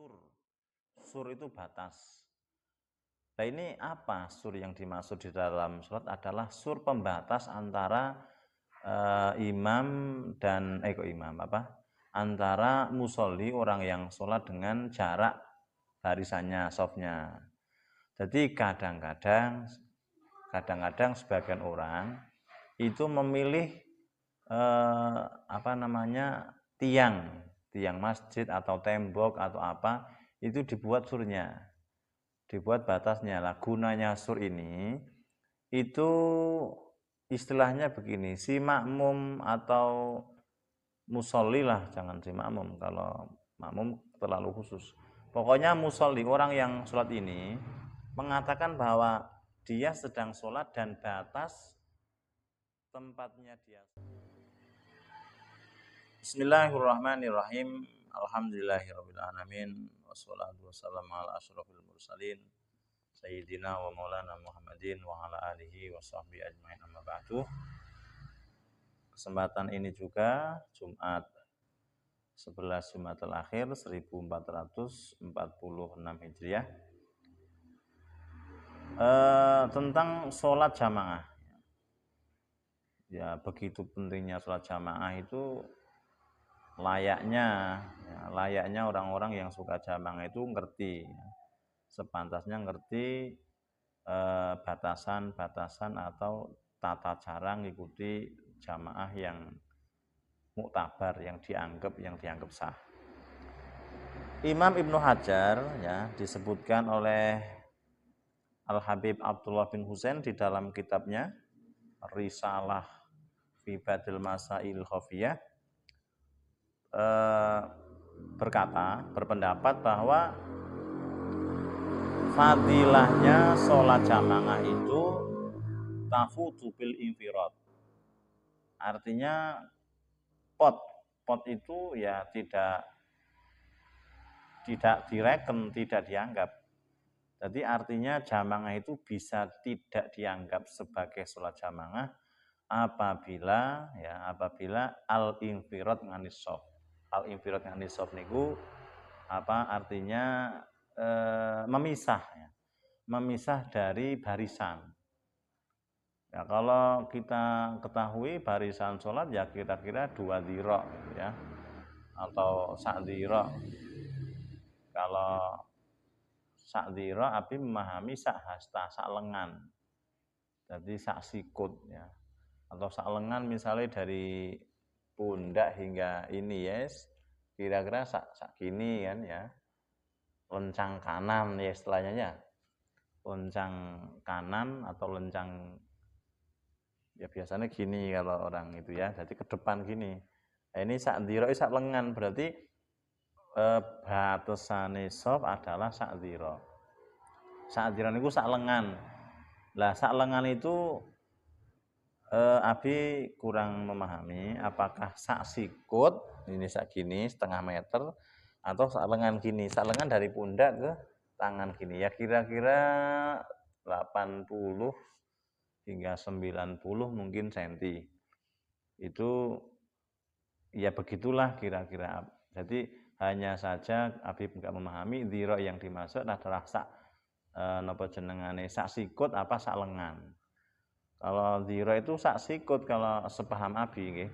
sur. Sur itu batas. Nah ini apa sur yang dimaksud di dalam sholat adalah sur pembatas antara imam dan antara musolli orang yang sholat dengan jarak barisannya, safnya. Jadi kadang-kadang sebagian orang itu memilih tiang masjid atau tembok atau apa itu dibuat surnya, dibuat batasnya. Lah gunanya sur ini itu istilahnya begini, si makmum atau musolli lah, jangan si makmum, kalau makmum terlalu khusus. Pokoknya musolli, orang yang sholat ini mengatakan bahwa dia sedang sholat dan batas tempatnya dia. Bismillahirrahmanirrahim. Alhamdulillahirabbil alamin wassalatu wassalamu ala asyrofil mursalin sayyidina wa maulana Muhammadin wa ala alihi wa sahbihi ajmain, amma ba'du. Kesempatan ini juga Jumat 11 Jumatul Akhir 1446 Hijriah, tentang sholat jamaah. Ya, begitu pentingnya sholat jamaah itu layaknya orang-orang yang suka jamaah itu ngerti, sepantasnya ngerti batasan-batasan atau tata cara mengikuti jamaah yang muktabar, yang dianggap sah. Imam Ibnu Hajar ya disebutkan oleh Al-Habib Abdullah bin Husain di dalam kitabnya Risalah fi Badil Masail Khafiyah berpendapat bahwa fadilahnya sholat jamaah itu tafutu bil infirad. Artinya pot itu ya tidak direken, tidak dianggap. Jadi artinya jamaah itu bisa tidak dianggap sebagai sholat jamaah apabila al-infirad nganis shaf. Al-infirad nganis shaf niku artinya memisah dari barisan. Ya, kalau kita ketahui barisan sholat ya kira-kira 2 dhira ya, atau sak dhira. Kalau sak dhira Abi memahami sak hasta, sak lengan. Jadi sak sikut ya. Atau sak lengan misalnya dari pundak hingga ini yes, kira-kira sak gini kan ya. Lencang kanan ya istilahnya ya. Lencang kanan atau lencang ya biasanya gini kalau orang itu ya, jadi ke depan gini. Nah, ini sak dhira sak lengan, berarti batasane shaf adalah sak dhira. Sak dhira niku sak lengan. Lah sak lengan itu Abi kurang memahami apakah sak sikut ini sak gini setengah meter atau sak lengan gini. Sak lengan dari pundak ke tangan gini ya kira-kira 80 hingga 90 mungkin senti. Itu ya begitulah kira-kira. Jadi hanya saja Habib enggak memahami dhira yang dimaksud adalah sak sak sikut apa sak lengan. Kalau dhira itu sak sikut kalau sepaham Abi nggih.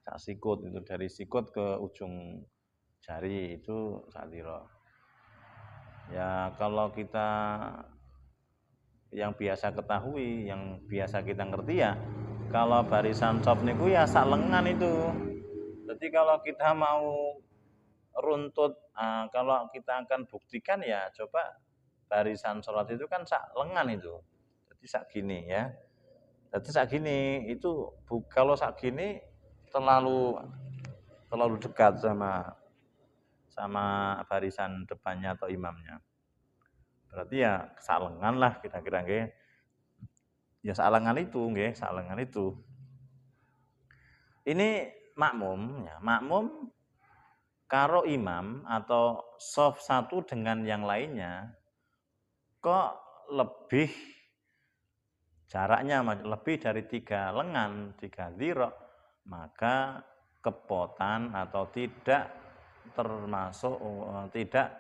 Sak sikut itu dari sikut ke ujung jari itu sak dhira. Ya kalau kita yang biasa ketahui, yang biasa kita ngerti ya, kalau barisan shaf niku ya sak lengan itu. Jadi kalau kita mau runtut, kalau kita akan buktikan ya coba barisan sholat itu kan sak lengan itu. Jadi sak gini ya. Jadi sak gini itu kalau sak gini terlalu dekat sama barisan depannya atau imamnya. Berarti ya sak lengan lah kira-kira nggih. Ya sak lengan itu nggih, sak lengan itu. Ini makmum karo imam atau shaf satu dengan yang lainnya kok lebih jaraknya lebih dari 3 lengan, 3 dhira, maka kepotan atau tidak termasuk tidak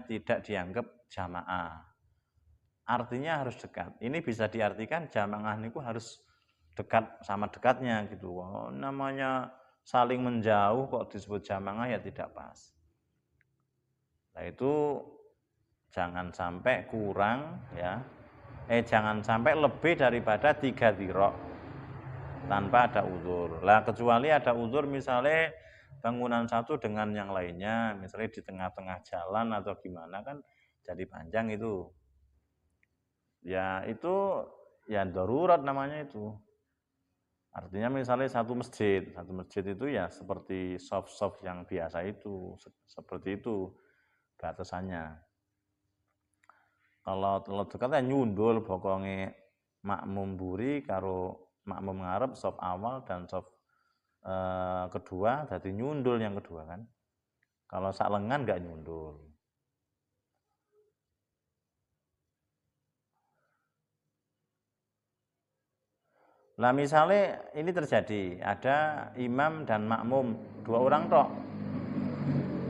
tidak dianggap jamaah. Artinya harus dekat. Ini bisa diartikan jamaah niku harus dekat sama dekatnya gitu. Namanya saling menjauh kok disebut jamaah ya tidak pas. Nah itu jangan sampai kurang ya. Jangan sampai lebih daripada 3 dhira' tanpa ada uzur. Lah kecuali ada uzur misalnya bangunan satu dengan yang lainnya, misalnya di tengah-tengah jalan atau gimana kan jadi panjang itu. Ya itu ya darurat namanya itu. Artinya misalnya satu masjid itu ya seperti soft yang biasa itu, seperti itu batasannya. Kalau dekatnya nyundul pokoknya makmum buri karo makmum ngarep sop awal dan sop kedua jadi nyundul yang kedua kan. Kalau sak lengan enggak nyundul. Nah misalnya ini terjadi ada imam dan makmum 2 orang tok.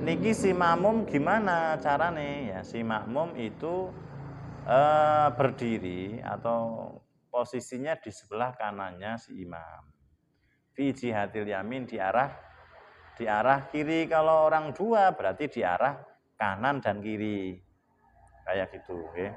Niki si makmum gimana carane ya si makmum itu berdiri atau posisinya di sebelah kanannya si imam. Fi jihatil yamin di arah kiri. Kalau orang 2 berarti di arah kanan dan kiri. Kayak gitu, ya.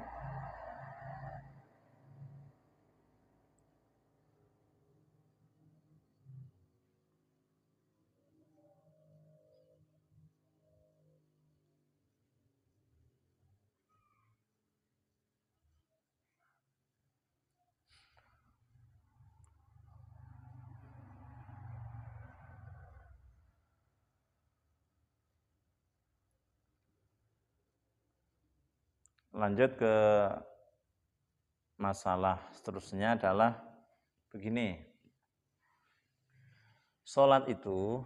Lanjut ke masalah seterusnya adalah begini. Sholat itu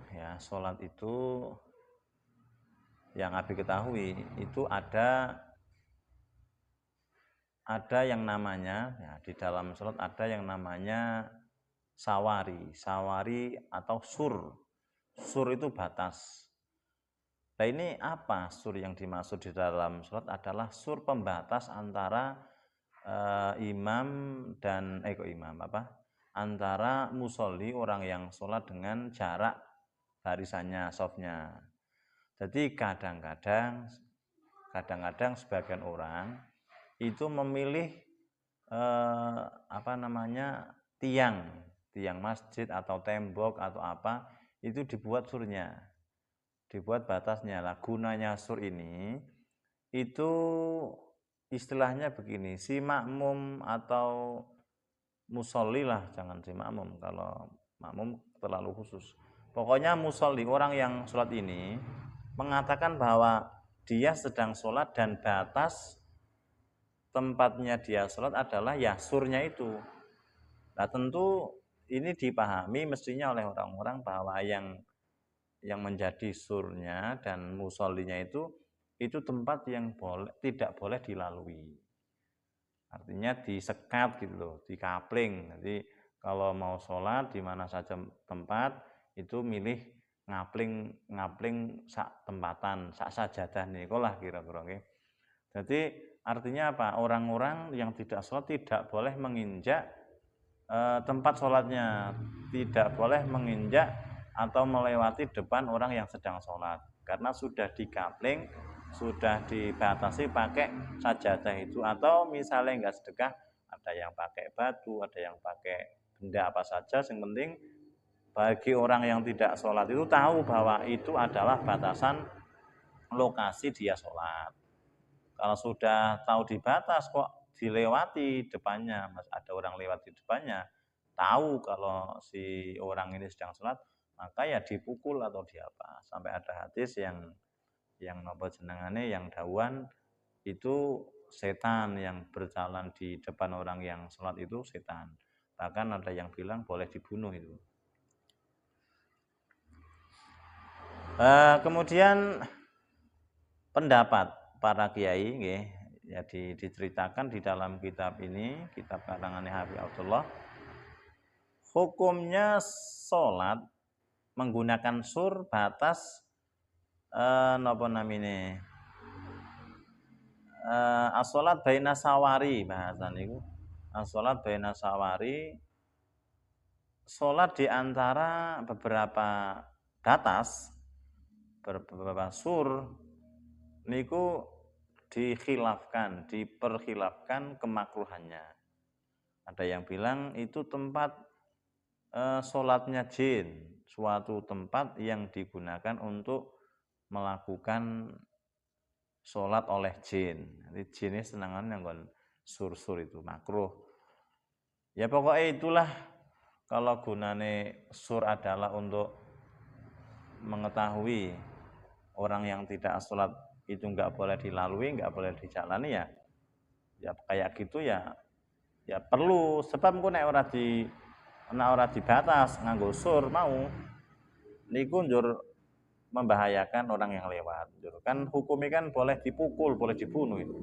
yang Abi ketahui itu ada yang namanya ya, di dalam sholat ada yang namanya sawari atau sur. Sur itu batas. Nah ini apa sur yang dimaksud di dalam sholat adalah sur pembatas antara imam dan antara musolli orang yang sholat dengan jarak barisannya, sofnya. Jadi kadang-kadang sebagian orang itu memilih tiang masjid atau tembok atau apa itu dibuat surnya. Dibuat batasnya. Lah gunanya sur ini itu istilahnya begini, si makmum atau musolli lah, jangan si makmum, kalau makmum terlalu khusus. Pokoknya musolli, orang yang sholat ini mengatakan bahwa dia sedang sholat dan batas tempatnya dia sholat adalah ya surnya itu. Nah tentu ini dipahami mestinya oleh orang-orang bahwa yang menjadi surnya dan musollinya itu tempat yang tidak boleh dilalui. Artinya disekat gitu loh, dikapling. Jadi kalau mau sholat di mana saja tempat itu milih ngapling sak tempatan, sak sajadah nikolah kira-kira nggih. Jadi artinya apa? Orang-orang yang tidak sholat tidak boleh menginjak tempat sholatnya, tidak boleh menginjak atau melewati depan orang yang sedang sholat, karena sudah dikapling, sudah dibatasi pakai sajadah itu. Atau misalnya enggak sedekah, ada yang pakai batu, ada yang pakai benda apa saja, yang penting bagi orang yang tidak sholat itu tahu bahwa itu adalah batasan lokasi dia sholat. Kalau sudah tahu dibatas kok dilewati depannya, ada orang lewat di depannya, tahu kalau si orang ini sedang sholat, maka ya dipukul atau diapa. Sampai ada hadis yang nopo jenengane yang dawan itu setan yang berjalan di depan orang yang sholat itu setan. Bahkan ada yang bilang boleh dibunuh itu. Kemudian pendapat para kiai nggih, ya diceritakan di dalam kitab ini, kitab karangan Habib Abdullah. Hukumnya sholat menggunakan sur batas napa namine? As-shalat baina sawari bahasan niku. As-shalat baina sawari, salat di antara beberapa batas, beberapa sur niku diperkhilafkan kemakruhannya. Ada yang bilang itu tempat sholatnya jin, suatu tempat yang digunakan untuk melakukan sholat oleh jin. Jadi jinnya senangan yang sur-sur itu makruh. Ya pokoknya itulah, kalau gunane sur adalah untuk mengetahui orang yang tidak sholat itu nggak boleh dilalui, nggak boleh dijalani, ya kayak gitu ya perlu, sebab engko nek ora dibatas nganggo sur mau niku njur membahayakan orang yang lewat. Kan hukumnya kan boleh dipukul, boleh dibunuh itu.